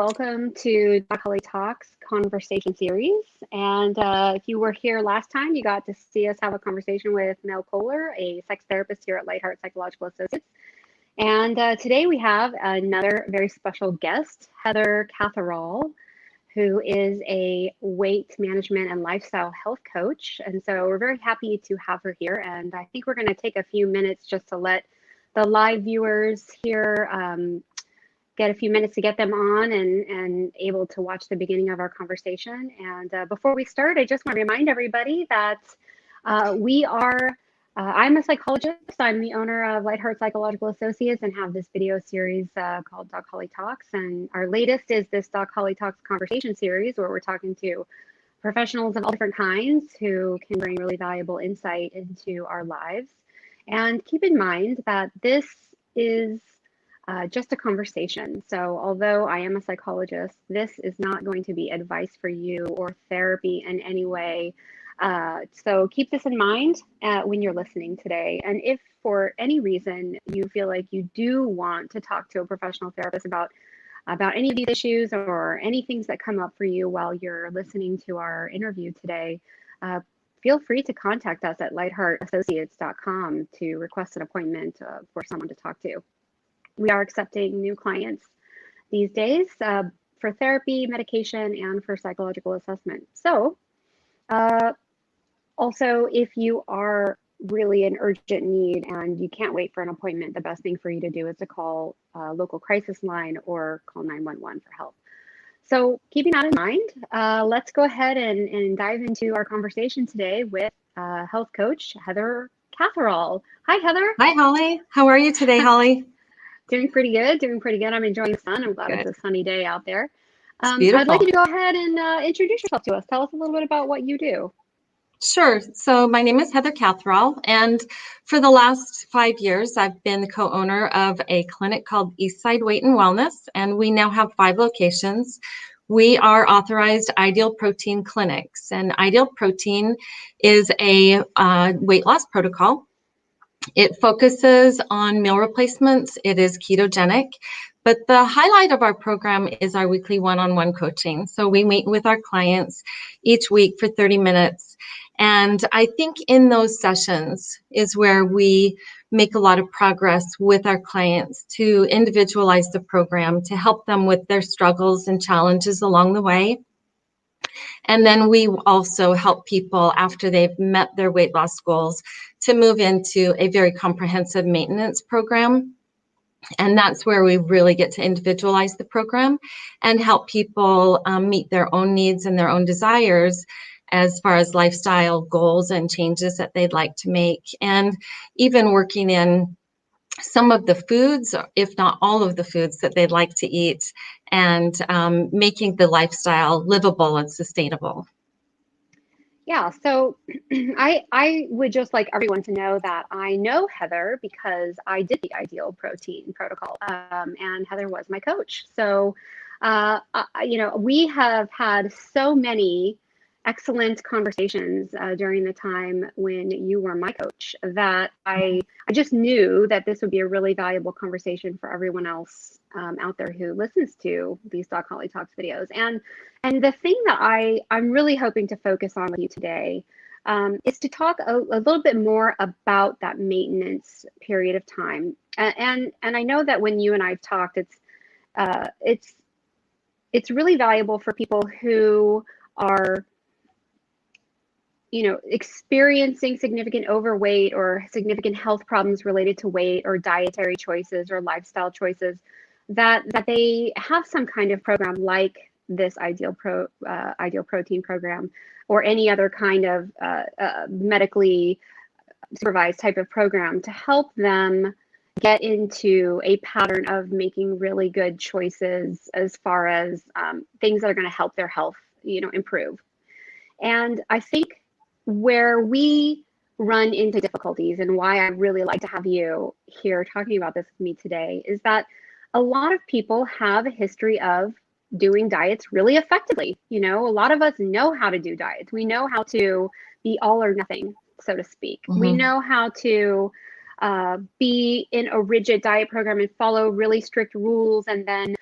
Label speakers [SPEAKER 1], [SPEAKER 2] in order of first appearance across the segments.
[SPEAKER 1] Welcome to Holley Talks conversation series. And if you were here last time, you got to see us have a conversation with Mel Kohler, a sex therapist here at Lightheart Psychological Associates. And today we have another very special guest, Heather Catherall, who is a weight management and lifestyle health coach. And so we're very happy to have her here. And I think we're going to take a few minutes just to let the live viewers here get a few minutes to get them on and able to watch the beginning of our conversation. And before we start, I just want to remind everybody that I'm a psychologist. I'm the owner of Lightheart Psychological Associates and have this video series called Doc Holley Talks. And our latest is this Doc Holley Talks conversation series where we're talking to professionals of all different kinds who can bring really valuable insight into our lives. And keep in mind that this is just a conversation. So although I am a psychologist, this is not going to be advice for you or therapy in any way. So keep this in mind when you're listening today. And if for any reason you feel like you do want to talk to a professional therapist about any of these issues or any things that come up for you while you're listening to our interview today, feel free to contact us at lightheartassociates.com to request an appointment for someone to talk to. We are accepting new clients these days for therapy, medication, and for psychological assessment. So also, if you are really in urgent need and you can't wait for an appointment, the best thing for you to do is to call a local crisis line or call 911 for help. So keeping that in mind, let's go ahead and dive into our conversation today with health coach Heather Catherall. Hi, Heather.
[SPEAKER 2] Hi, Holley. How are you today, Holley?
[SPEAKER 1] Doing pretty good. I'm enjoying the sun. I'm glad It's a sunny day out there.
[SPEAKER 2] Beautiful.
[SPEAKER 1] I'd like you to go ahead and introduce yourself to us. Tell us a little bit about what you do.
[SPEAKER 2] Sure. So my name is Heather Catherall, and for the last 5 years, I've been the co-owner of a clinic called Eastside Weight and Wellness, and we now have 5 locations. We are authorized Ideal Protein clinics, and Ideal Protein is a weight loss protocol. It focuses on meal replacements. It is ketogenic, but the highlight of our program is our weekly one-on-one coaching. So we meet with our clients each week for 30 minutes. And I think in those sessions is where we make a lot of progress with our clients to individualize the program, to help them with their struggles and challenges along the way. And then we also help people after they've met their weight loss goals to move into a very comprehensive maintenance program. And that's where we really get to individualize the program and help people meet their own needs and their own desires as far as lifestyle goals and changes that they'd like to make. And even working in some of the foods, if not all of the foods that they'd like to eat, and making the lifestyle livable and sustainable.
[SPEAKER 1] Yeah, so I would just like everyone to know that I know Heather because I did the Ideal Protein protocol, and Heather was my coach. So, we have had so many excellent conversations during the time when you were my coach that I just knew that this would be a really valuable conversation for everyone else out there who listens to these Doc Holley Talks videos. And the thing that I'm really hoping to focus on with you today is to talk a little bit more about that maintenance period of time. And I know that when you and I've talked, it's really valuable for people who are experiencing significant overweight or significant health problems related to weight or dietary choices or lifestyle choices, that they have some kind of program like this Ideal Protein program or any other kind of medically supervised type of program to help them get into a pattern of making really good choices as far as things that are going to help their health, improve. And I think where we run into difficulties and why I really like to have you here talking about this with me today is that a lot of people have a history of doing diets really effectively. A lot of us know how to do diets. We know how to be all or nothing, so to speak. Mm-hmm. We know how to be in a rigid diet program and follow really strict rules and then,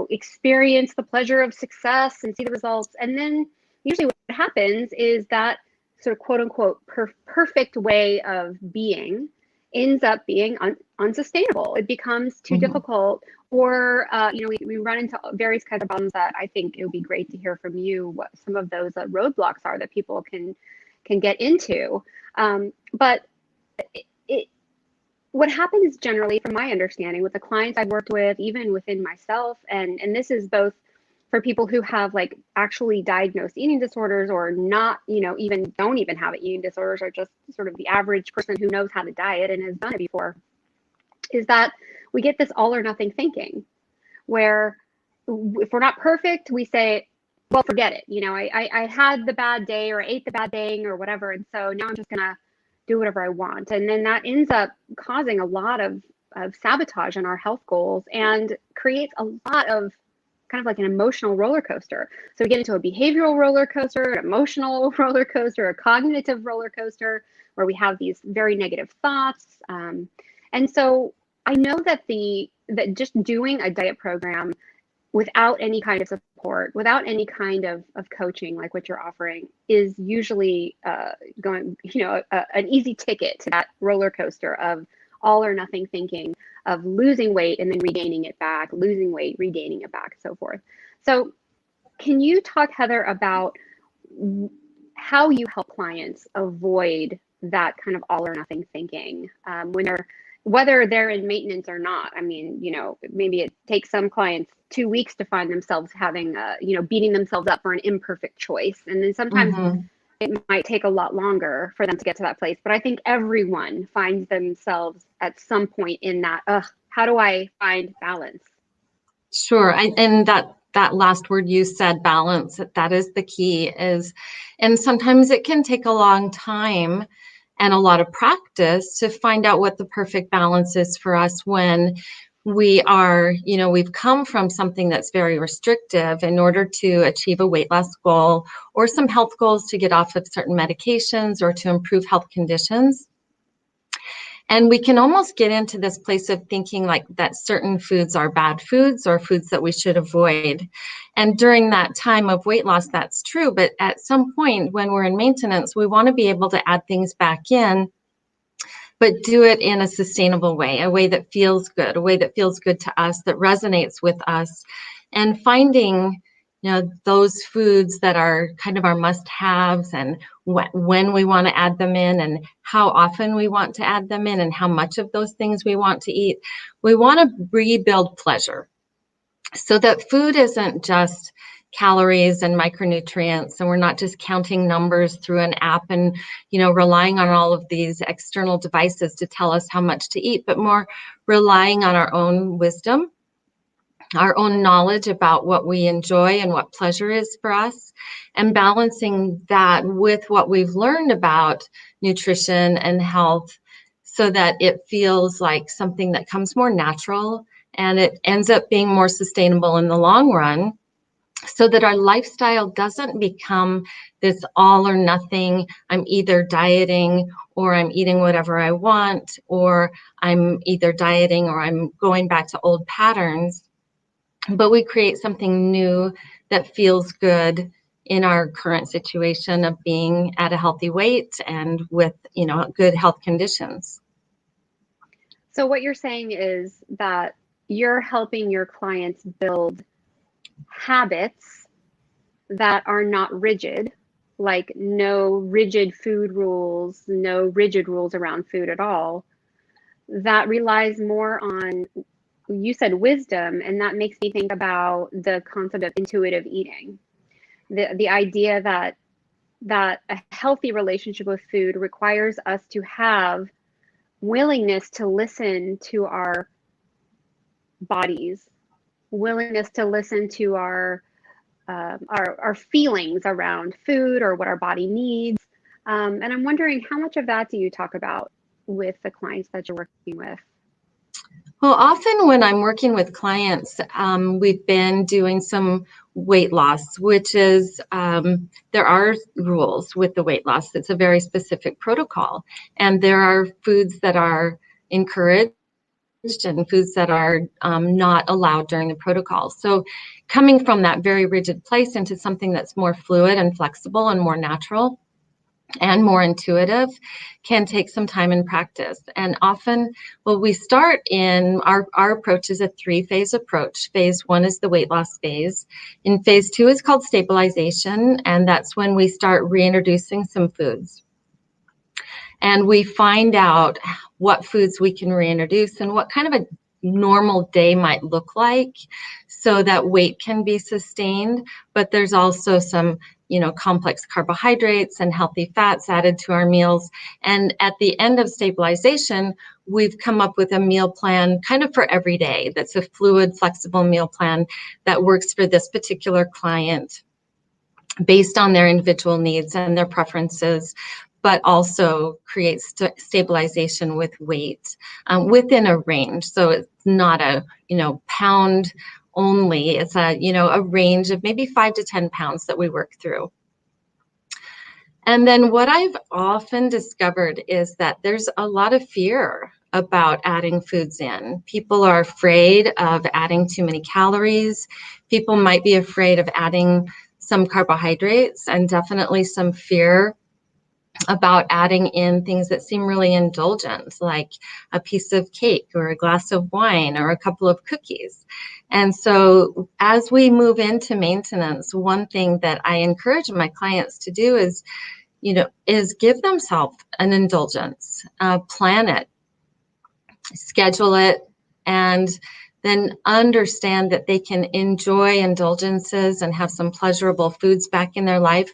[SPEAKER 1] experience the pleasure of success and see the results. And then usually what happens is that sort of quote unquote perfect way of being ends up being unsustainable. It becomes too difficult, or we run into various kinds of problems that I think it would be great to hear from you what some of those roadblocks are that people can get into. But what happens generally, from my understanding, with the clients I've worked with, even within myself, and this is both for people who have like actually diagnosed eating disorders, or not, even don't even have eating disorders, or just sort of the average person who knows how to diet and has done it before, is that we get this all or nothing thinking, where if we're not perfect, we say, well, forget it. I had the bad day, or ate the bad thing, or whatever, and so now I'm just gonna do whatever I want. And then that ends up causing a lot of sabotage on our health goals, and creates a lot of kind of like an emotional roller coaster. So we get into a behavioral roller coaster, an emotional roller coaster, a cognitive roller coaster, where we have these very negative thoughts. And so I know that that just doing a diet program without any kind of support, without any kind of coaching like what you're offering, is usually going, an easy ticket to that roller coaster of all or nothing thinking, of losing weight and then regaining it back, losing weight, regaining it back, so forth. So can you talk, Heather, about how you help clients avoid that kind of all or nothing thinking whether they're in maintenance or not? I mean, maybe it takes some clients 2 weeks to find themselves having, beating themselves up for an imperfect choice. And then sometimes it might take a lot longer for them to get to that place. But I think everyone finds themselves at some point in that, how do I find balance?
[SPEAKER 2] Sure. And that last word you said, balance, that is the key. And sometimes it can take a long time and a lot of practice to find out what the perfect balance is for us, when we are, we've come from something that's very restrictive in order to achieve a weight loss goal, or some health goals to get off of certain medications, or to improve health conditions. And we can almost get into this place of thinking like that certain foods are bad foods, or foods that we should avoid. And during that time of weight loss, that's true. But at some point when we're in maintenance, we want to be able to add things back in, but do it in a sustainable way, a way that feels good, a way that feels good to us, that resonates with us. And finding, those foods that are kind of our must-haves, and when we want to add them in, and how often we want to add them in, and how much of those things we want to eat. We want to rebuild pleasure, so that food isn't just calories and micronutrients, and we're not just counting numbers through an app and relying on all of these external devices to tell us how much to eat, but more relying on our own wisdom, our own knowledge about what we enjoy and what pleasure is for us, and balancing that with what we've learned about nutrition and health, so that it feels like something that comes more natural, and it ends up being more sustainable in the long run, so that our lifestyle doesn't become this all or nothing. I'm either dieting, or I'm eating whatever I want, or I'm either dieting or I'm going back to old patterns. But we create something new that feels good in our current situation of being at a healthy weight and with, good health conditions.
[SPEAKER 1] So what you're saying is that you're helping your clients build habits that are not rigid, like no rigid food rules, no rigid rules around food at all, that relies more on, you said, wisdom, and that makes me think about the concept of intuitive eating. The idea that a healthy relationship with food requires us to have willingness to listen to our bodies, willingness to listen to our feelings around food, or what our body needs. And I'm wondering, how much of that do you talk about with the clients that you're working with?
[SPEAKER 2] Well, often when I'm working with clients, we've been doing some weight loss, which is, there are rules with the weight loss. It's a very specific protocol. And there are foods that are encouraged and foods that are not allowed during the protocol. So coming from that very rigid place into something that's more fluid and flexible and more natural and more intuitive can take some time and practice. And often, well, we start in our approach is a 3-phase approach. Phase 1 is the weight loss phase. In phase 2 is called stabilization, and that's when we start reintroducing some foods. And we find out what foods we can reintroduce and what kind of a normal day might look like so that weight can be sustained. But there's also some, complex carbohydrates and healthy fats added to our meals. And at the end of stabilization, we've come up with a meal plan kind of for every day. That's a fluid, flexible meal plan that works for this particular client based on their individual needs and their preferences, but also creates stabilization with weight within a range. So it's not a, pound only. It's a range of maybe 5 to 10 pounds that we work through. And then what I've often discovered is that there's a lot of fear about adding foods in. People are afraid of adding too many calories. People might be afraid of adding some carbohydrates, and definitely some fear about adding in things that seem really indulgent, like a piece of cake or a glass of wine or a couple of cookies. And so as we move into maintenance, one thing that I encourage my clients to do is give themselves an indulgence, plan it, schedule it, and then understand that they can enjoy indulgences and have some pleasurable foods back in their life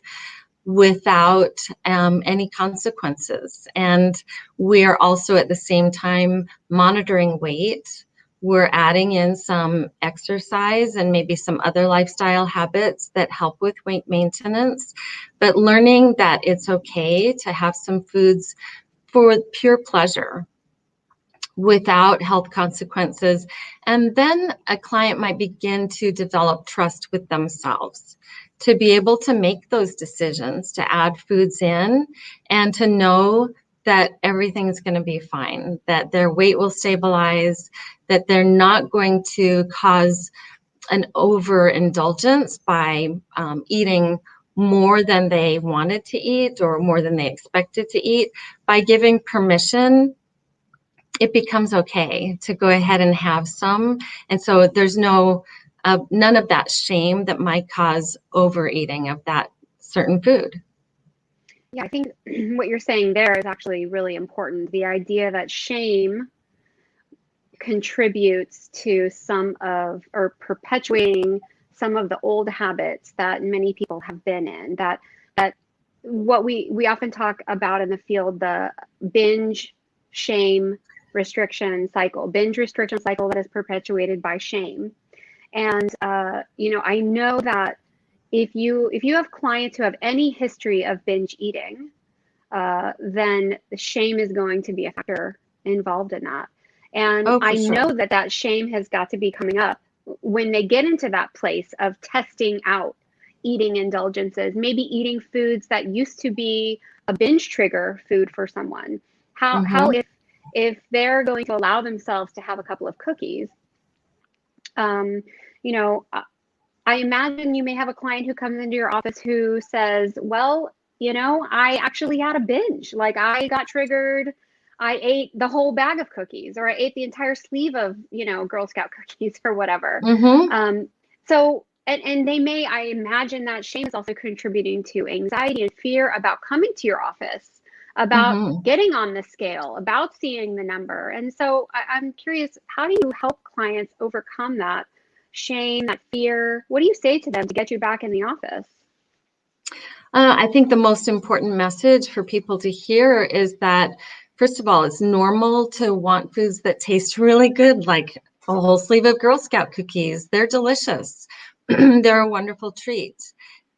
[SPEAKER 2] without any consequences. And we are also at the same time monitoring weight. We're adding in some exercise and maybe some other lifestyle habits that help with weight maintenance, but learning that it's okay to have some foods for pure pleasure without health consequences. And then a client might begin to develop trust with themselves to be able to make those decisions, to add foods in, and to know that everything's going to be fine, that their weight will stabilize, that they're not going to cause an overindulgence by eating more than they wanted to eat or more than they expected to eat. By giving permission, it becomes okay to go ahead and have some. And so there's none of that shame that might cause overeating of that certain food.
[SPEAKER 1] Yeah, I think what you're saying there is actually really important. The idea that shame contributes to or perpetuating some of the old habits that many people have been in, that what we often talk about in the field, the binge, shame, binge restriction cycle that is perpetuated by shame. And I know that if you have clients who have any history of binge eating, then the shame is going to be a factor involved in that. And I know that shame has got to be coming up when they get into that place of testing out eating indulgences, maybe eating foods that used to be a binge trigger food for someone. How if they're going to allow themselves to have a couple of cookies, I imagine you may have a client who comes into your office who says, well, I actually had a binge. Like, I got triggered. I ate the whole bag of cookies, or I ate the entire sleeve of, Girl Scout cookies or whatever. So, and they may, I imagine that shame is also contributing to anxiety and fear about coming to your office, about getting on the scale, about seeing the number. And so I'm curious, how do you help clients overcome that shame, that fear? What do you say to them to get you back in the office?
[SPEAKER 2] I think the most important message for people to hear is that, first of all, it's normal to want foods that taste really good, like a whole sleeve of Girl Scout cookies. They're delicious. They're a wonderful treat.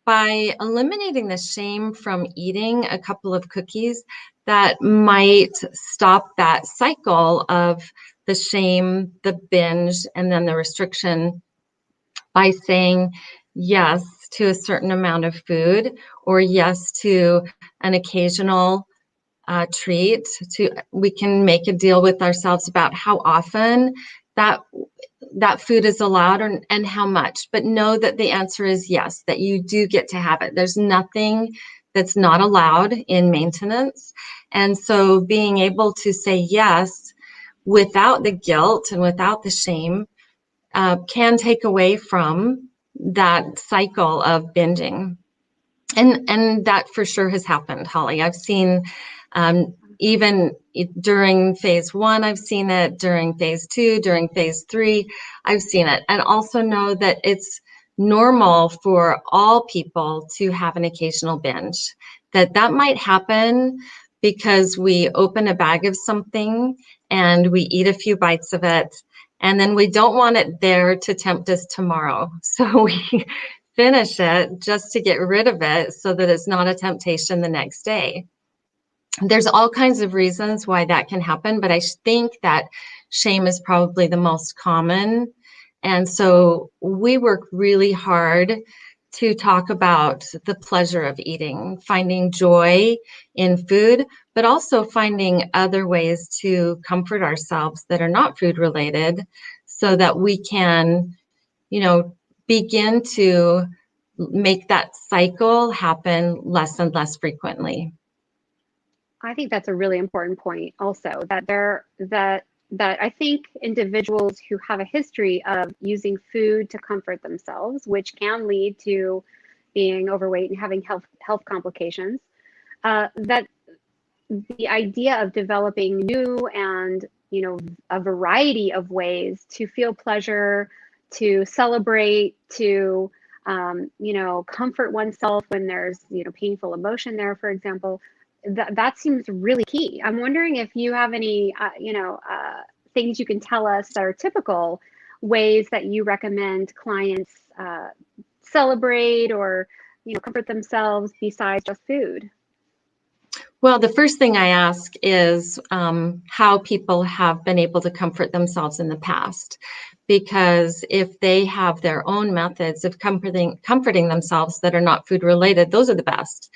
[SPEAKER 2] By eliminating the shame from eating a couple of cookies, that might stop that cycle of the shame, the binge, and then the restriction by saying yes to a certain amount of food or yes to an occasional treat. We can make a deal with ourselves about how often that food is allowed and how much, but know that the answer is yes, that you do get to have it. There's nothing that's not allowed in maintenance. And so being able to say yes without the guilt and without the shame can take away from that cycle of binging. And that for sure has happened, Holly. I've seen even during phase 1, I've seen it during phase 2, during phase 3, I've seen it. And also know that it's normal for all people to have an occasional binge, that might happen because we open a bag of something and we eat a few bites of it, and then we don't want it there to tempt us tomorrow. So we finish it just to get rid of it so that it's not a temptation the next day. There's all kinds of reasons why that can happen, but I think that shame is probably the most common. And so we work really hard to talk about the pleasure of eating, finding joy in food, but also finding other ways to comfort ourselves that are not food related so that we can, begin to make that cycle happen less and less frequently.
[SPEAKER 1] I think that's a really important point also, that I think individuals who have a history of using food to comfort themselves, which can lead to being overweight and having health complications, that the idea of developing new and a variety of ways to feel pleasure, to celebrate, to comfort oneself when there's painful emotion there, for example, that seems really key. I'm wondering if you have any things you can tell us that are typical ways that you recommend clients celebrate or comfort themselves besides just food.
[SPEAKER 2] Well, the first thing I ask is how people have been able to comfort themselves in the past, because if they have their own methods of comforting themselves that are not food related, those are the best.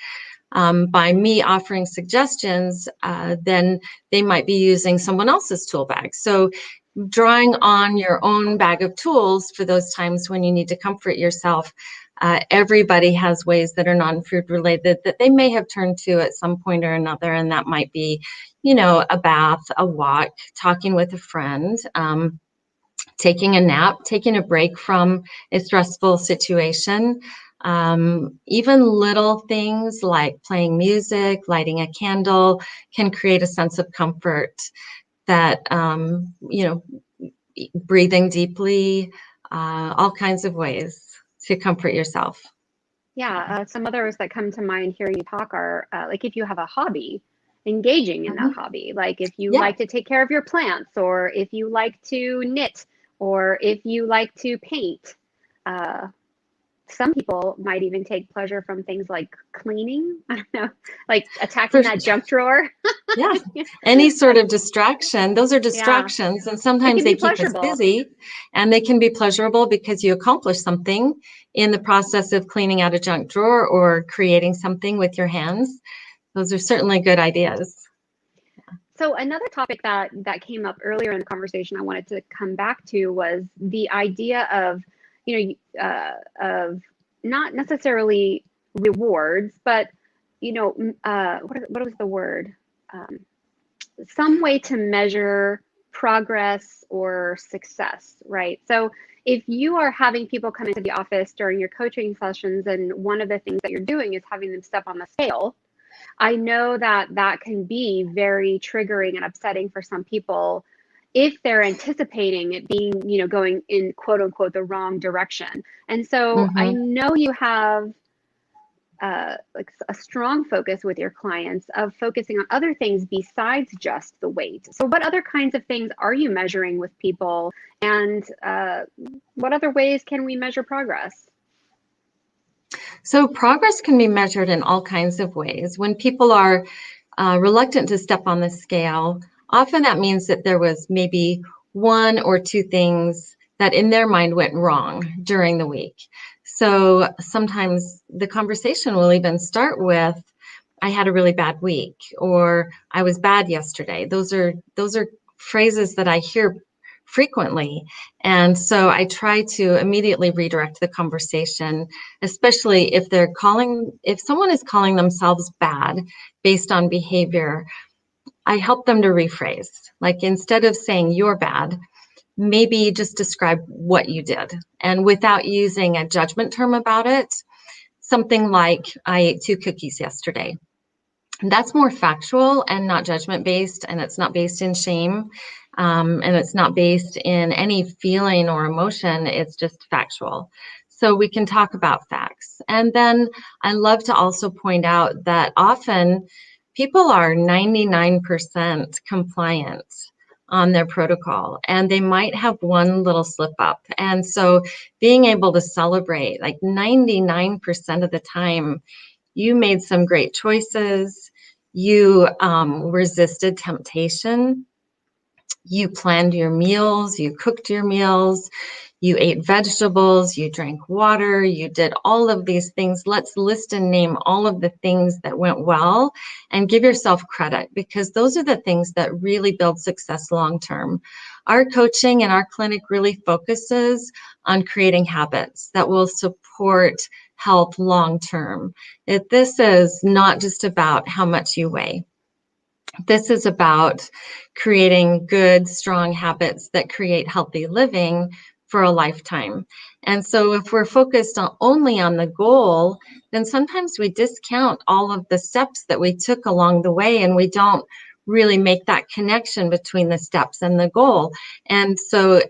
[SPEAKER 2] By me offering suggestions, then they might be using someone else's tool bag. So drawing on your own bag of tools for those times when you need to comfort yourself. Everybody has ways that are non-food related that they may have turned to at some point or another, and that might be, a bath, a walk, talking with a friend, taking a nap, taking a break from a stressful situation. Even little things like playing music, lighting a candle can create a sense of comfort. That, breathing deeply, all kinds of ways to comfort yourself.
[SPEAKER 1] Yeah, some others that come to mind hearing you talk are like if you have a hobby, engaging in that hobby. Like if you like to take care of your plants, or if you like to knit, or if you like to paint. Some people might even take pleasure from things like cleaning. I don't know, like attacking that junk drawer.
[SPEAKER 2] Yeah, any sort of distraction. Those are distractions, and sometimes they keep us busy, and they can be pleasurable because you accomplish something in the process of cleaning out a junk drawer or creating something with your hands. Those are certainly good ideas.
[SPEAKER 1] So another topic that came up earlier in the conversation I wanted to come back to was the idea of, of not necessarily rewards, but, what was the word? Some way to measure progress or success, right? So if you are having people come into the office during your coaching sessions, and one of the things that you're doing is having them step on the scale, I know that can be very triggering and upsetting for some people if they're anticipating it being, going in quote unquote the wrong direction. And so I know you have like a strong focus with your clients of focusing on other things besides just the weight. So what other kinds of things are you measuring with people, and what other ways can we measure progress?
[SPEAKER 2] So progress can be measured in all kinds of ways. When people are reluctant to step on the scale, often that means that there was maybe one or two things that in their mind went wrong during the week. So sometimes the conversation will even start with, I had a really bad week, or I was bad yesterday. Those are phrases that I hear frequently. And so I try to immediately redirect the conversation, especially if if someone is calling themselves bad based on behavior. I help them to rephrase. Like, instead of saying you're bad, maybe just describe what you did, and without using a judgment term about it. Something like, I ate 2 cookies yesterday. That's more factual and not judgment based, and it's not based in shame, and it's not based in any feeling or emotion. It's just factual. So we can talk about facts. And then I love to also point out that often people are 99% compliant on their protocol, and they might have one little slip up. And so being able to celebrate, like, 99% of the time, you made some great choices. You resisted temptation. You planned your meals. You cooked your meals. You ate vegetables. You drank water. You did all of these things. Let's list and name all of the things that went well and give yourself credit, because those are the things that really build success long term. Our coaching and our clinic really focuses on creating habits that will support health long term. This is not just about how much you weigh. This is about creating good, strong habits that create healthy living for a lifetime. And so if we're focused only on the goal, then sometimes we discount all of the steps that we took along the way, and we don't really make that connection between the steps and the goal. And so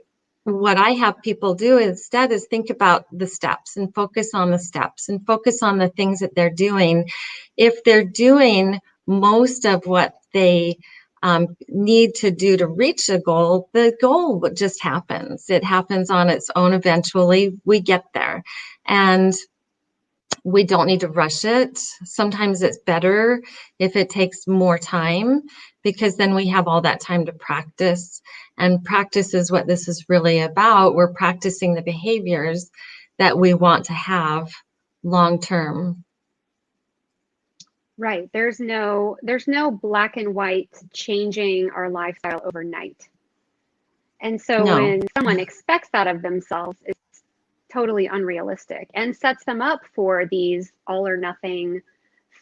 [SPEAKER 2] what I have people do instead is think about the steps and focus on the steps and focus on the things that they're doing. If they're doing most of what they need to do to reach a goal, the goal just happens. It happens on its own. Eventually, we get there. And we don't need to rush it. Sometimes it's better if it takes more time, because then we have all that time to practice. And practice is what this is really about. We're practicing the behaviors that we want to have long term.
[SPEAKER 1] Right. There's no black and white changing our lifestyle overnight. And so
[SPEAKER 2] No.
[SPEAKER 1] when someone expects that of themselves, it's totally unrealistic and sets them up for these all or nothing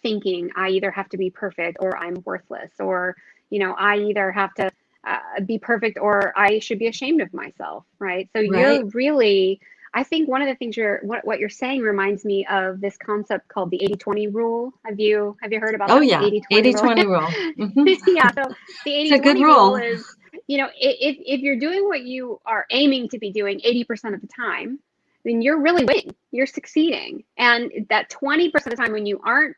[SPEAKER 1] thinking. I either have to be perfect or I'm worthless, or, I either have to be perfect or I should be ashamed of myself. Right. So you're really, I think one of the things what you're saying reminds me of this concept called the 80-20 rule. Have you heard about that?
[SPEAKER 2] Yeah.
[SPEAKER 1] 80-20
[SPEAKER 2] rule. Mm-hmm.
[SPEAKER 1] Yeah. So the 80-20 rule is, if you're doing what you are aiming to be doing 80% of the time, then you're really winning, you're succeeding. And that 20% of the time when you aren't,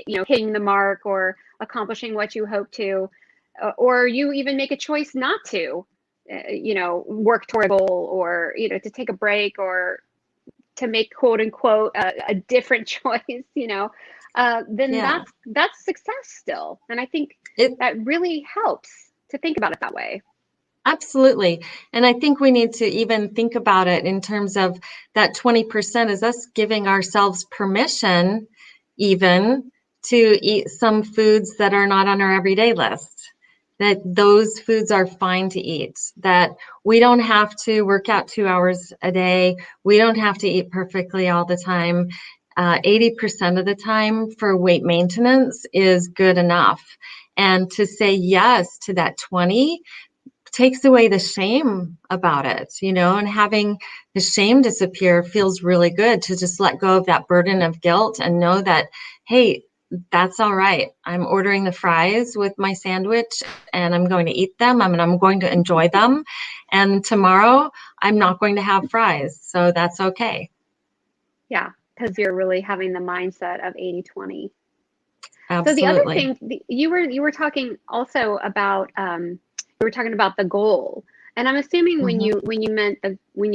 [SPEAKER 1] hitting the mark or accomplishing what you hope to, or you even make a choice not to, work toward a goal, or, to take a break, or to make quote unquote a different choice, then that's success still. And I think that really helps to think about it that way.
[SPEAKER 2] Absolutely. And I think we need to even think about it in terms of that 20% is us giving ourselves permission even to eat some foods that are not on our everyday list, that those foods are fine to eat, that we don't have to work out 2 hours a day. We don't have to eat perfectly all the time. 80% of the time for weight maintenance is good enough. And to say yes to that 20 takes away the shame about it, and having the shame disappear feels really good, to just let go of that burden of guilt and know that, hey, that's all right. I'm ordering the fries with my sandwich and I'm going to eat them and I'm going to enjoy them. And tomorrow I'm not going to have fries. So that's okay.
[SPEAKER 1] Yeah, because you're really having the mindset of 80-20.
[SPEAKER 2] Absolutely.
[SPEAKER 1] So the other thing, you were talking also about, we were talking about the goal, and I'm assuming when you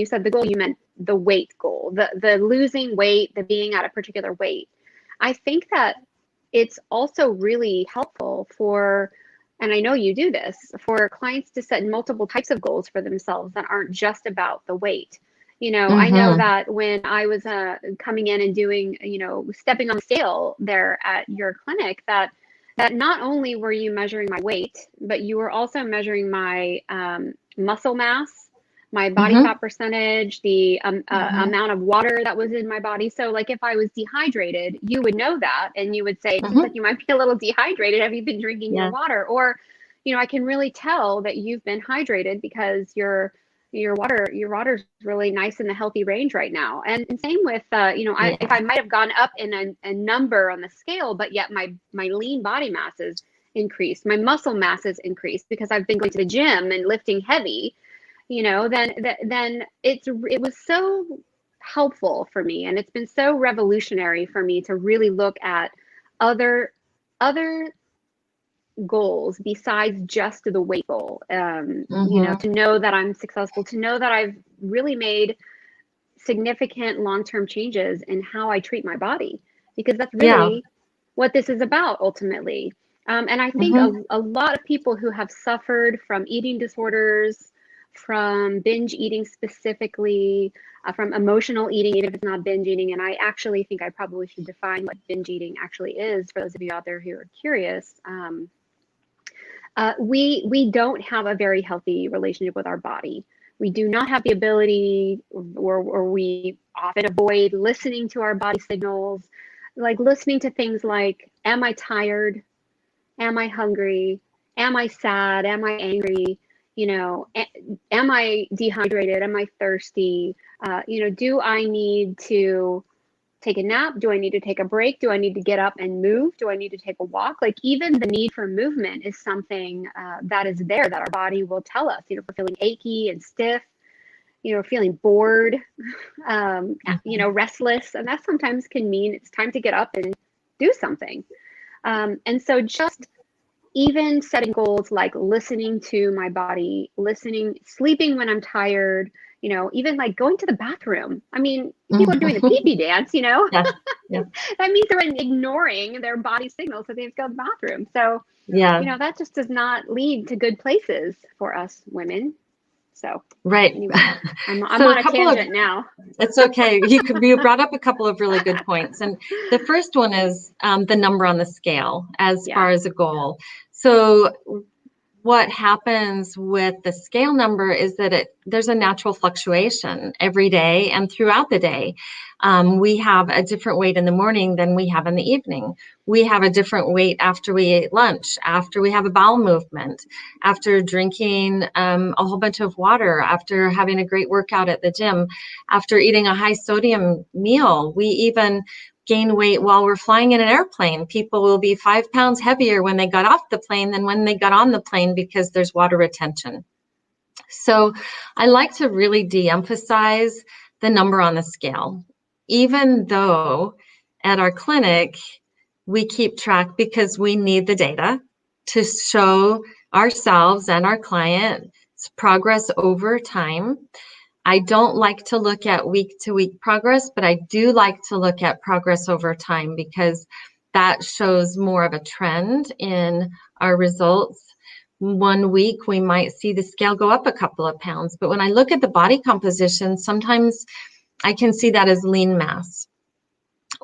[SPEAKER 1] said the goal, you meant the weight goal, the losing weight, the being at a particular weight. I think that it's also really helpful for, and I know you do this, for clients to set multiple types of goals for themselves that aren't just about the weight. I know
[SPEAKER 2] Mm-hmm.
[SPEAKER 1] that when I was coming in and doing, stepping on the scale there at your clinic, that not only were you measuring my weight, but you were also measuring my muscle mass, my body
[SPEAKER 2] Mm-hmm.
[SPEAKER 1] fat percentage, the
[SPEAKER 2] Mm-hmm.
[SPEAKER 1] amount of water that was in my body. So, like, if I was dehydrated, you would know that, and you would say, "It seems
[SPEAKER 2] Mm-hmm.
[SPEAKER 1] like you might be a little dehydrated. Have you been drinking your
[SPEAKER 2] Yeah.
[SPEAKER 1] water?" Or, I can really tell that you've been hydrated because your water's really nice in the healthy range right now. And same with if
[SPEAKER 2] Yeah.
[SPEAKER 1] I might have gone up in a number on the scale, but yet my lean body mass is increased, my muscle mass is increased because I've been going to the gym and lifting heavy, then it was so helpful for me, and it's been so revolutionary for me to really look at other other goals besides just the weight goal.
[SPEAKER 2] Mm-hmm.
[SPEAKER 1] To know that I'm successful, to know that I've really made significant long-term changes in how I treat my body, because that's
[SPEAKER 2] Yeah.
[SPEAKER 1] really what this is about ultimately. And I think
[SPEAKER 2] Mm-hmm.
[SPEAKER 1] a lot of people who have suffered from eating disorders, from binge eating specifically, from emotional eating, even if it's not binge eating, and I actually think I probably should define what binge eating actually is for those of you out there who are curious. We don't have a very healthy relationship with our body. We do not have the ability, or we often avoid listening to our body signals, like listening to things like, am I tired? Am I hungry? Am I sad? Am I angry? Am I dehydrated? Am I thirsty? Do I need to take a nap? Do I need to take a break? Do I need to get up and move? Do I need to take a walk? Like, even the need for movement is something that is there, that our body will tell us. If we're feeling achy and stiff, feeling bored, restless, and that sometimes can mean it's time to get up and do something. And so just even setting goals like listening to my body, sleeping when I'm tired, even like going to the bathroom. I mean, people are doing the
[SPEAKER 2] Mm-hmm.
[SPEAKER 1] pee pee dance,
[SPEAKER 2] Yeah. Yeah.
[SPEAKER 1] that means they're ignoring their body signals, so they have to go to the bathroom. So,
[SPEAKER 2] Yeah.
[SPEAKER 1] that just does not lead to good places for us women. So,
[SPEAKER 2] Right.
[SPEAKER 1] anyway, I'm
[SPEAKER 2] So
[SPEAKER 1] on
[SPEAKER 2] a
[SPEAKER 1] a
[SPEAKER 2] couple of
[SPEAKER 1] tangent now.
[SPEAKER 2] It's okay. You brought up a couple of really good points. And the first one is the number on the scale as
[SPEAKER 1] Yeah.
[SPEAKER 2] far as a goal. So what happens with the scale number is that there's a natural fluctuation every day and throughout the day. We have a different weight in the morning than we have in the evening. We have a different weight after we ate lunch, after we have a bowel movement, after drinking a whole bunch of water, after having a great workout at the gym, after eating a high sodium meal. We even gain weight while we're flying in an airplane. People will be 5 pounds heavier when they got off the plane than when they got on the plane because there's water retention. So I like to really de-emphasize the number on the scale, even though at our clinic, we keep track because we need the data to show ourselves and our clients progress over time. I don't like to look at week to week progress, but I do like to look at progress over time because that shows more of a trend in our results. One week we might see the scale go up a couple of pounds, but when I look at the body composition, sometimes I can see that as lean mass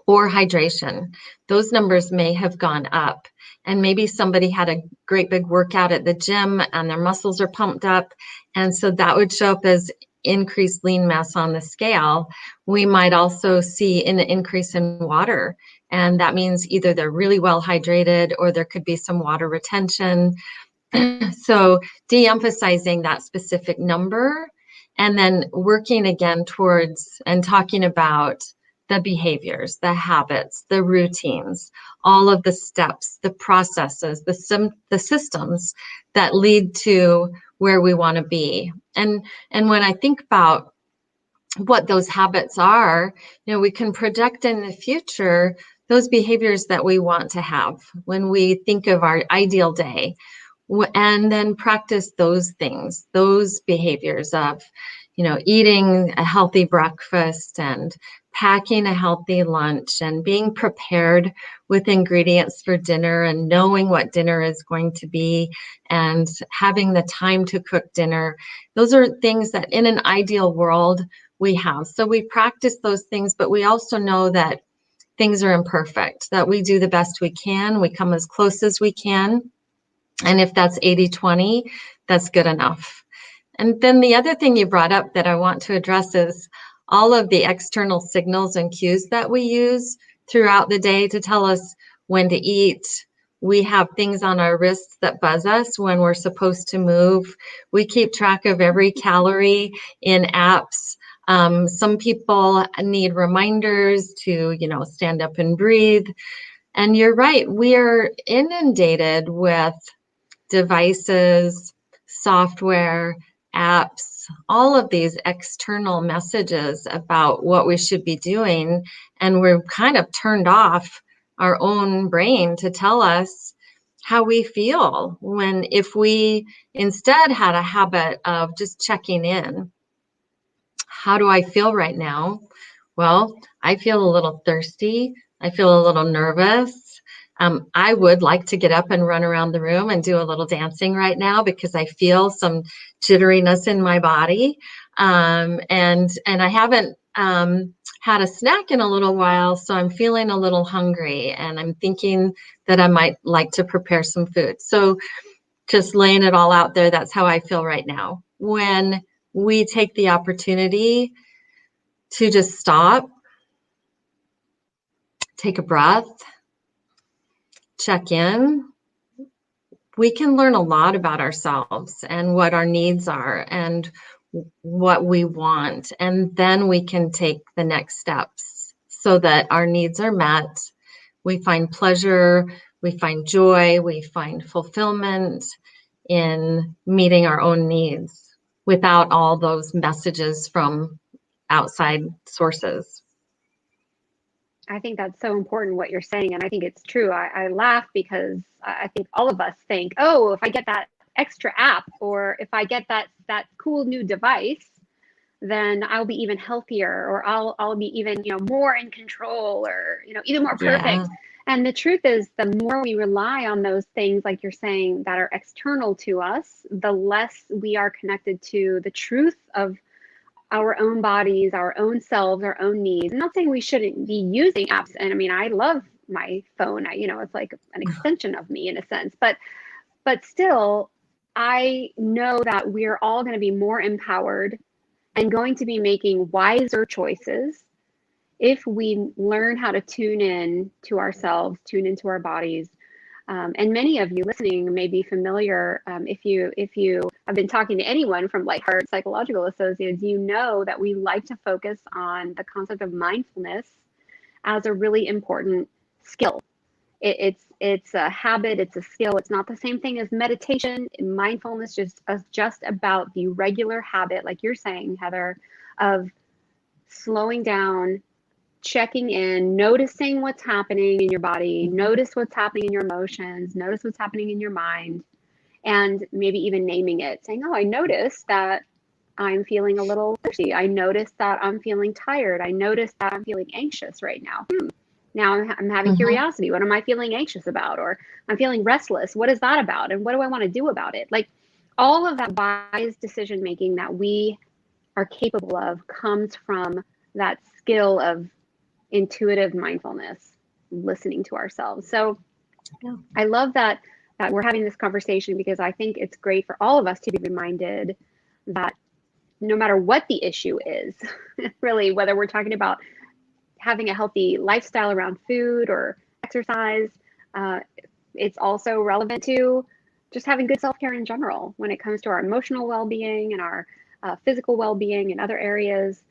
[SPEAKER 2] or hydration. Those numbers may have gone up, and maybe somebody had a great big workout at the gym and their muscles are pumped up, and so that would show up as increased lean mass on the scale. We might also see an increase in water, and that means either they're really well hydrated or there could be some water retention. So de-emphasizing that specific number and then working again towards and talking about the behaviors, the habits, the routines, all of the steps, the processes, the systems that lead to where we want to be. And when I think about what those habits are, we can project in the future those behaviors that we want to have when we think of our ideal day, and then practice those things, those behaviors of, eating a healthy breakfast and packing a healthy lunch and being prepared with ingredients for dinner and knowing what dinner is going to be and having the time to cook dinner. Those are things that in an ideal world we have. So we practice those things, but we also know that things are imperfect, that we do the best we can, we come as close as we can. And if that's 80-20, that's good enough. And then the other thing you brought up that I want to address is all of the external signals and cues that we use throughout the day to tell us when to eat. We have things on our wrists that buzz us when we're supposed to move. We keep track of every calorie in apps. Some people need reminders to, stand up and breathe. And you're right, we are inundated with devices, software, apps, all of these external messages about what we should be doing. And we're kind of turned off our own brain to tell us how we feel if we instead had a habit of just checking in. How do I feel right now? Well, I feel a little thirsty. I feel a little nervous. I would like to get up and run around the room and do a little dancing right now because I feel some jitteriness in my body. And I haven't had a snack in a little while, so I'm feeling a little hungry and I'm thinking that I might like to prepare some food. So just laying it all out there, that's how I feel right now. When we take the opportunity to just stop, take a breath, check in, we can learn a lot about ourselves and what our needs are and what we want. And then we can take the next steps so that our needs are met. We find pleasure, we find joy, we find fulfillment in meeting our own needs without all those messages from outside sources.
[SPEAKER 1] I think that's so important what you're saying, and I think it's true. I laugh because I think all of us think, oh, if I get that extra app or if I get that cool new device, then I'll be even healthier, or I'll be even more in control, or even more perfect. Yeah. And the truth is, the more we rely on those things, like you're saying, that are external to us, the less we are connected to the truth of our own bodies, our own selves, our own needs. I'm not saying we shouldn't be using apps. And I mean, I love my phone. It's like an extension of me in a sense, but still, I know that we're all going to be more empowered and going to be making wiser choices if we learn how to tune in to ourselves, tune into our bodies. And many of you listening may be familiar, if you have been talking to anyone from Lightheart Psychological Associates, you know that we like to focus on the concept of mindfulness as a really important skill. It's a habit, it's a skill. It's not the same thing as meditation. Mindfulness is just about the regular habit, like you're saying, Heather, of slowing down, checking in, noticing what's happening in your body, notice what's happening in your emotions, notice what's happening in your mind, and maybe even naming it, saying, oh, I noticed that I'm feeling a little thirsty. I noticed that I'm feeling tired. I noticed that I'm feeling anxious right now. Now I'm having curiosity. What am I feeling anxious about? Or I'm feeling restless. What is that about? And what do I want to do about it? Like, all of that wise decision making that we are capable of comes from that skill of intuitive mindfulness, listening to ourselves. So yeah. I love that we're having this conversation, because I think it's great for all of us to be reminded that no matter what the issue is, really, whether we're talking about having a healthy lifestyle around food or exercise, it's also relevant to just having good self-care in general when it comes to our emotional well-being and our physical well-being and other areas.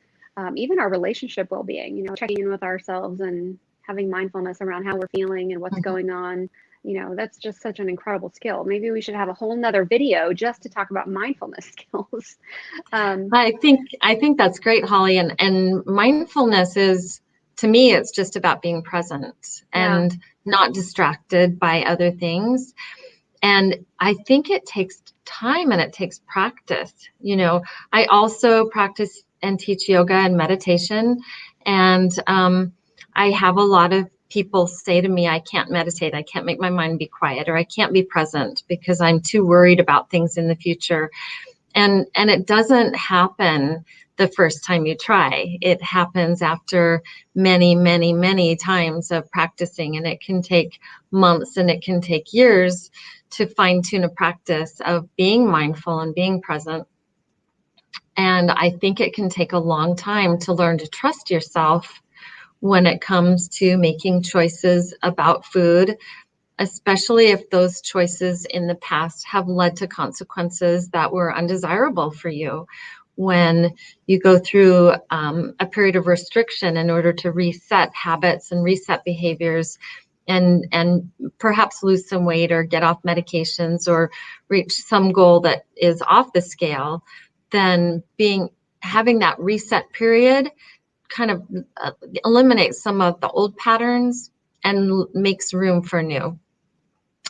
[SPEAKER 1] Even our relationship well-being, checking in with ourselves and having mindfulness around how we're feeling and what's going on. That's just such an incredible skill. Maybe we should have a whole nother video just to talk about mindfulness skills.
[SPEAKER 2] I think that's great, Holly. And mindfulness is, to me, it's just about being present and not distracted by other things. And I think it takes time and it takes practice. I also practice and teach yoga and meditation. And I have a lot of people say to me, I can't meditate, I can't make my mind be quiet, or I can't be present because I'm too worried about things in the future. And it doesn't happen the first time you try. It happens after many, many, many times of practicing, and it can take months and it can take years to fine tune a practice of being mindful and being present. And I think it can take a long time to learn to trust yourself when it comes to making choices about food, especially if those choices in the past have led to consequences that were undesirable for you. When you go through a period of restriction in order to reset habits and reset behaviors, and perhaps lose some weight or get off medications or reach some goal that is off the scale, then having that reset period kind of eliminates some of the old patterns and makes room for new,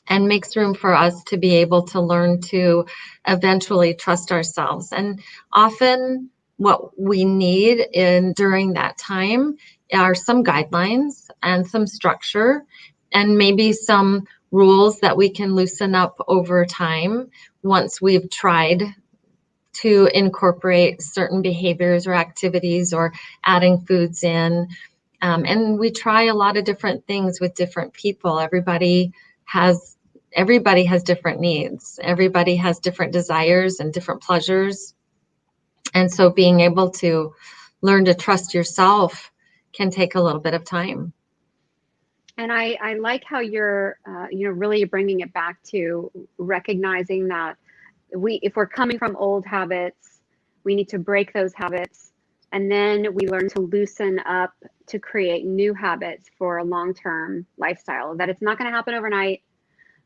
[SPEAKER 2] and makes room for us to be able to learn to eventually trust ourselves. And often what we need during that time are some guidelines and some structure, and maybe some rules that we can loosen up over time once we've tried to incorporate certain behaviors or activities or adding foods in. And we try a lot of different things with different people. Everybody has different needs. Everybody has different desires and different pleasures. And so being able to learn to trust yourself can take a little bit of time.
[SPEAKER 1] And I like how you're, really bringing it back to recognizing that if we're coming from old habits, we need to break those habits, and then we learn to loosen up to create new habits for a long-term lifestyle. That it's not going to happen overnight.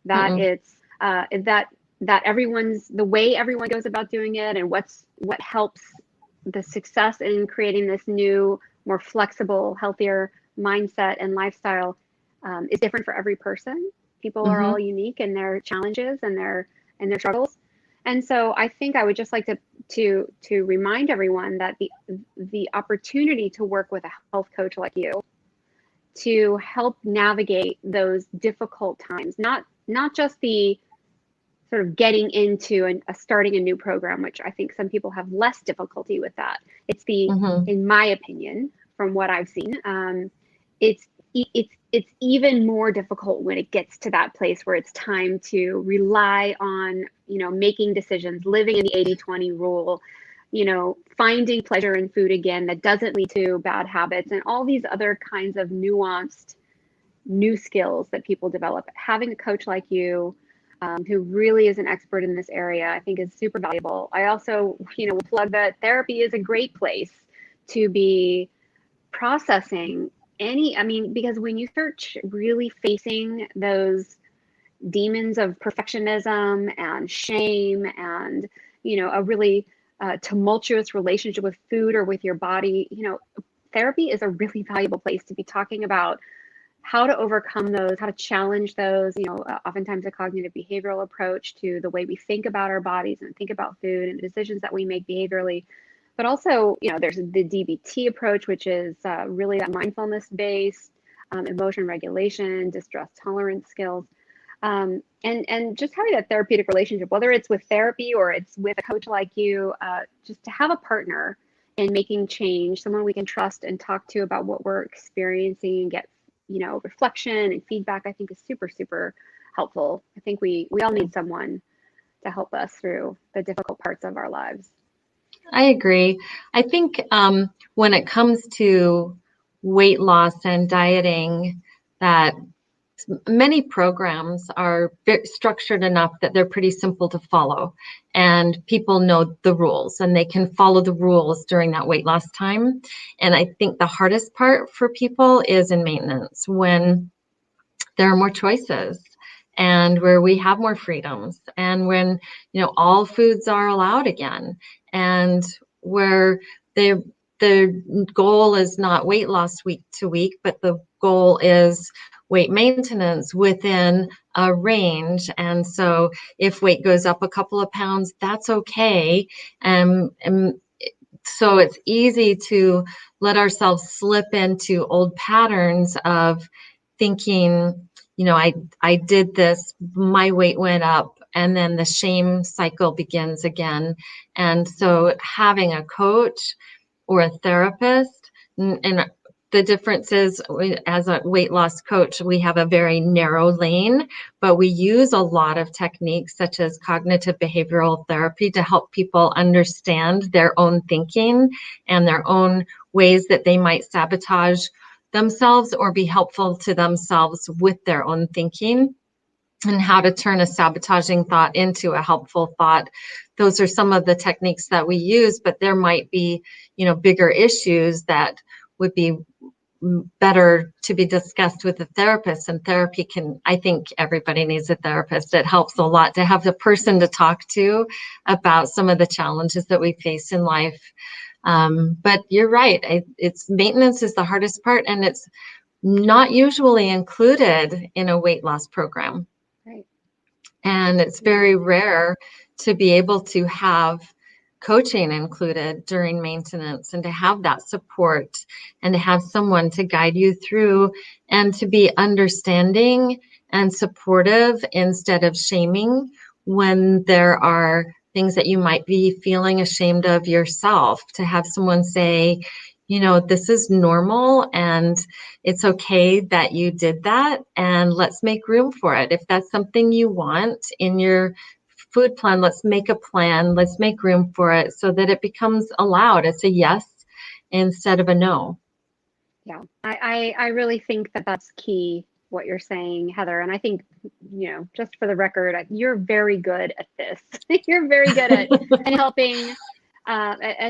[SPEAKER 1] That it's that the way everyone goes about doing it, and what helps the success in creating this new, more flexible, healthier mindset and lifestyle is different for every person. People are all unique in their challenges and their struggles. And so I think I would just like to remind everyone that the opportunity to work with a health coach like you to help navigate those difficult times, not just the sort of getting into starting a new program, which I think some people have less difficulty with that. It's in my opinion, from what I've seen, it's even more difficult when it gets to that place where it's time to rely on, making decisions, living in the 80-20 rule, finding pleasure in food again that doesn't lead to bad habits, and all these other kinds of nuanced new skills that people develop. Having a coach like you, who really is an expert in this area, I think is super valuable. I also, will plug that therapy is a great place to be processing because when you start really facing those demons of perfectionism and shame and, a really tumultuous relationship with food or with your body, therapy is a really valuable place to be talking about how to overcome those, how to challenge those, oftentimes a cognitive behavioral approach to the way we think about our bodies and think about food and the decisions that we make behaviorally. But also, there's the DBT approach, which is really that mindfulness-based emotion regulation, distress tolerance skills, and just having that therapeutic relationship, whether it's with therapy or it's with a coach like you, just to have a partner in making change, someone we can trust and talk to about what we're experiencing and get, reflection and feedback, I think is super, super helpful. I think we all need someone to help us through the difficult parts of our lives.
[SPEAKER 2] I agree. I think when it comes to weight loss and dieting, that many programs are structured enough that they're pretty simple to follow, and people know the rules and they can follow the rules during that weight loss time. And I think the hardest part for people is in maintenance, when there are more choices and where we have more freedoms, and when all foods are allowed again, and where the goal is not weight loss week to week, but the goal is weight maintenance within a range. And so if weight goes up a couple of pounds, that's okay. And so it's easy to let ourselves slip into old patterns of thinking, I did this, my weight went up, and then the shame cycle begins again. And so having a coach or a therapist, and the difference is, as a weight loss coach, we have a very narrow lane, but we use a lot of techniques such as cognitive behavioral therapy to help people understand their own thinking and their own ways that they might sabotage themselves or be helpful to themselves with their own thinking, and how to turn a sabotaging thought into a helpful thought. Those are some of the techniques that we use, but there might be, bigger issues that would be better to be discussed with a therapist. And therapy I think everybody needs a therapist. It helps a lot to have the person to talk to about some of the challenges that we face in life. But you're right. It's maintenance is the hardest part, and it's not usually included in a weight loss program.
[SPEAKER 1] Right.
[SPEAKER 2] And it's very rare to be able to have coaching included during maintenance, and to have that support and to have someone to guide you through and to be understanding and supportive instead of shaming when there are things that you might be feeling ashamed of yourself. To have someone say, this is normal and it's okay that you did that, and let's make room for it. If that's something you want in your food plan, let's make a plan, let's make room for it so that it becomes allowed. It's a yes instead of a no.
[SPEAKER 1] Yeah, I really think that that's key, what you're saying, Heather. And I think, just for the record, you're very good at this. You're very good at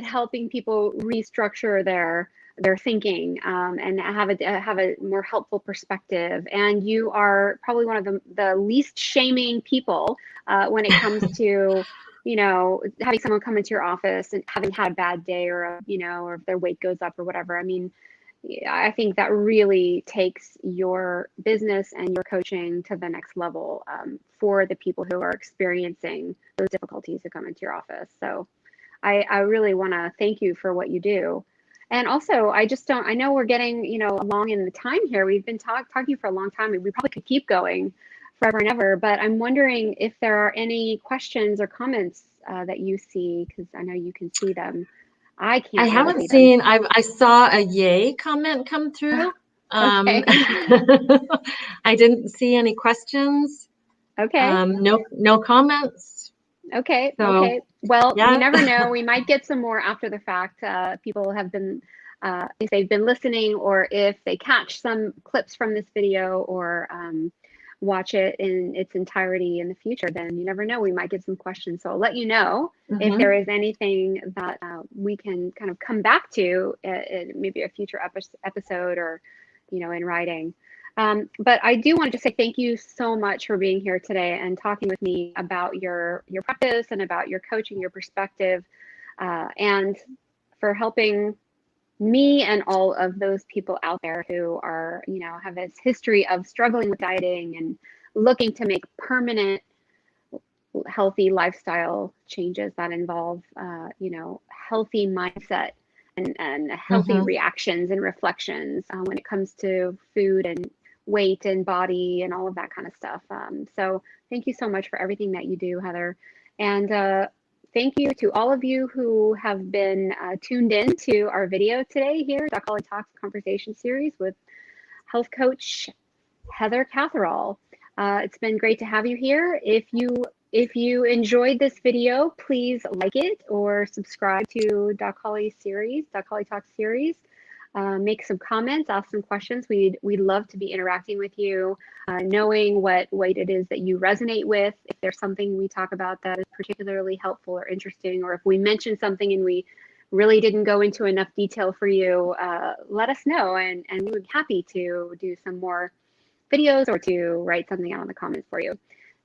[SPEAKER 1] helping people restructure their thinking, and have a more helpful perspective. And you are probably one of the least shaming people when it comes to having someone come into your office and having had a bad day, or or if their weight goes up or whatever. I mean, I think that really takes your business and your coaching to the next level, for the people who are experiencing those difficulties who come into your office. So I really want to thank you for what you do. And also, I know we're getting, along in the time here. We've been talking for a long time, and we probably could keep going forever and ever, but I'm wondering if there are any questions or comments that you see, because I know you can see them. I can't.
[SPEAKER 2] I haven't seen, I saw a yay comment come through.
[SPEAKER 1] Okay.
[SPEAKER 2] I didn't see any questions.
[SPEAKER 1] Okay.
[SPEAKER 2] No comments.
[SPEAKER 1] Okay.
[SPEAKER 2] So,
[SPEAKER 1] okay. Well,
[SPEAKER 2] yeah.
[SPEAKER 1] you never know. We might get some more after the fact. People have been, if they've been listening, or if they catch some clips from this video, or watch it in its entirety in the future, then you never know. We might get some questions. So I'll let you know if there is anything that we can kind of come back to in maybe a future episode, or, in writing. But I do want to just say thank you so much for being here today and talking with me about your practice and about your coaching, your perspective, and for helping me and all of those people out there who are, have this history of struggling with dieting and looking to make permanent, healthy lifestyle changes that involve, healthy mindset and healthy reactions and reflections when it comes to food and weight and body and all of that kind of stuff. So thank you so much for everything that you do, Heather. And thank you to all of you who have been tuned in to our video today here, Doc Holley Talks Conversation Series with health coach Heather Catherall. It's been great to have you here. If you enjoyed this video, please like it or subscribe to Doc Holley Talks series. Make some comments, ask some questions. We'd love to be interacting with you, knowing what it is that you resonate with. If there's something we talk about that is particularly helpful or interesting, or if we mentioned something and we really didn't go into enough detail for you, let us know, and we would be happy to do some more videos or to write something out in the comments for you.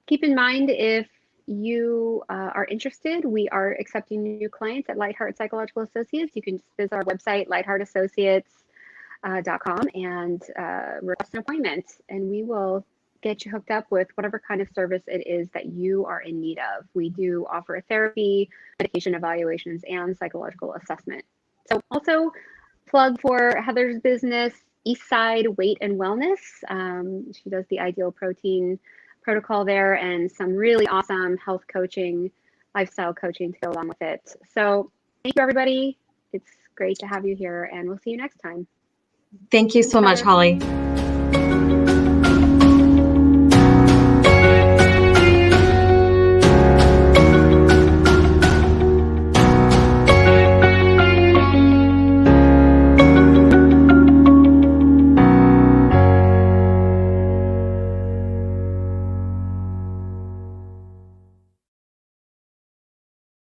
[SPEAKER 1] Keep in mind, if you are interested, we are accepting new clients at Lightheart Psychological Associates. You can just visit our website, lightheartassociates.com, and request an appointment, and we will get you hooked up with whatever kind of service it is that you are in need of. We do offer therapy, medication evaluations, and psychological assessment. So also plug for Heather's business, Eastside Weight and Wellness. She does the Ideal Protein protocol there and some really awesome health coaching, lifestyle coaching to go along with it. So thank you, everybody. It's great to have you here, and we'll see you next time.
[SPEAKER 2] Thank you
[SPEAKER 1] Thanks,
[SPEAKER 2] so much,
[SPEAKER 1] Heather.
[SPEAKER 2] Holly.